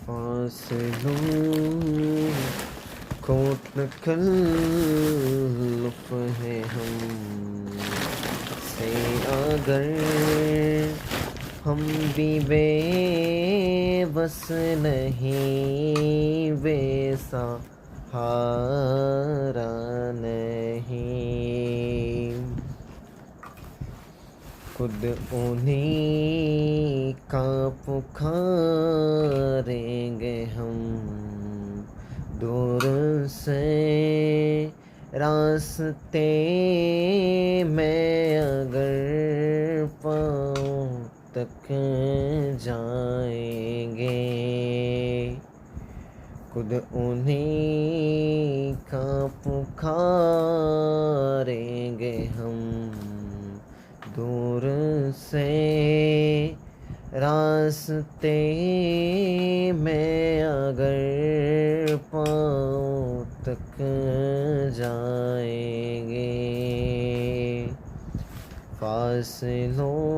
फासलों को तकल्लुफ़ है हमसे अगर हम भी बेबस नहीं, बेसहारा नहीं, खुद उन्हीं का पुकारेंगे हम, दूर से रास्ते में अगर पाँव तक जाएंगे, खुद उन्हीं का पुकारेंगे हम, दूर से रास्ते में अगर पाँव तक जाएंगे। फासलों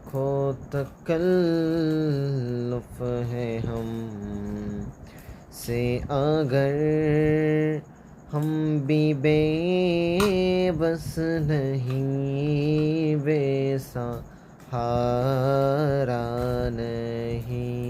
को तकल्लुफ़ है हमसे अगर हम भी बेबस नहीं, बेसहारा नहीं।